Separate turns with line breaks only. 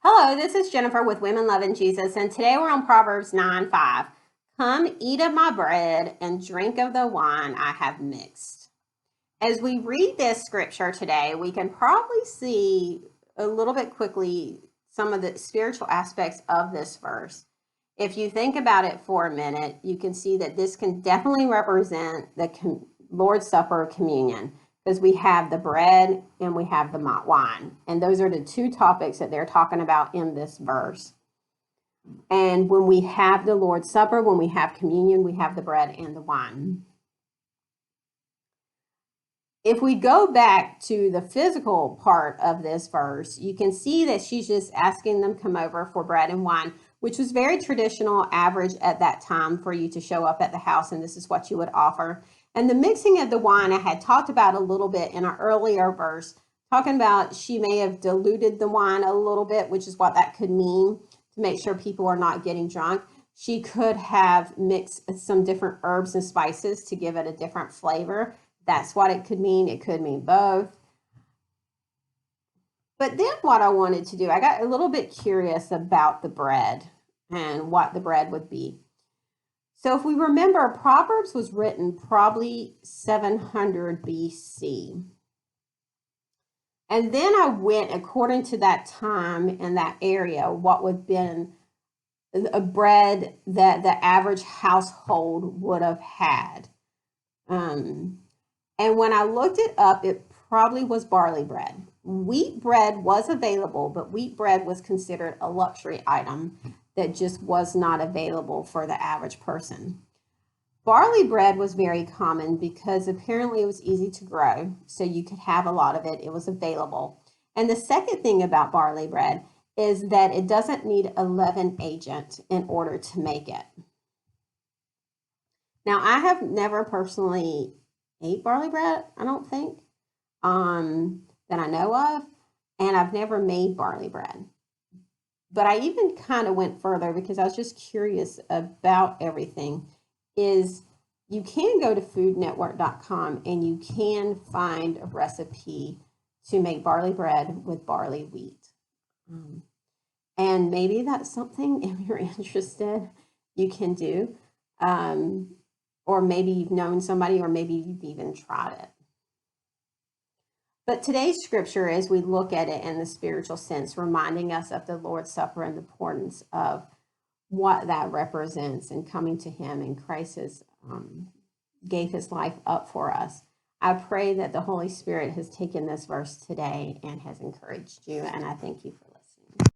Hello, this is Jennifer with Women Loving Jesus, and today we're on Proverbs 9:5. Come, eat of my bread and drink of the wine I have mixed. As we read this scripture today, we can probably see a little bit quickly some of the spiritual aspects of this verse. If you think about it for a minute, you can see that this can definitely represent the Lord's Supper communion, because we have the bread and we have the wine. And those are the two topics that they're talking about in this verse. And when we have the Lord's Supper, when we have communion, we have the bread and the wine. If we go back to the physical part of this verse, you can see that she's just asking them to come over for bread and wine, which was very traditional, average at that time for you to show up at the house, and this is what you would offer. And the mixing of the wine I had talked about a little bit in an earlier verse, talking about she may have diluted the wine a little bit, which is what that could mean, to make sure people are not getting drunk. She could have mixed some different herbs and spices to give it a different flavor. That's what it could mean. It could mean both. But then what I wanted to do, I got a little bit curious about the bread and what the bread would be. So if we remember, Proverbs was written probably 700 BC. And then I went, according to that time and that area, what would have been a bread that the average household would have had. And when I looked it up, it probably was barley bread. Wheat bread was available, but wheat bread was considered a luxury item that just was not available for the average person. Barley bread was very common because apparently it was easy to grow, so you could have a lot of it. It was available. And the second thing about barley bread is that it doesn't need a leaven agent in order to make it. Now, I have never personally ate barley bread, I don't think, that I know of, and I've never made barley bread. But I even kind of went further because I was just curious about everything. Is you can go to foodnetwork.com and you can find a recipe to make barley bread with barley wheat. And maybe that's something, if you're interested, you can do. Or maybe you've known somebody, or maybe you've even tried it. But today's scripture, as we look at it in the spiritual sense, reminding us of the Lord's Supper and the importance of what that represents and coming to Him, and Christ gave His life up for us. I pray that the Holy Spirit has taken this verse today and has encouraged you, and I thank you for listening.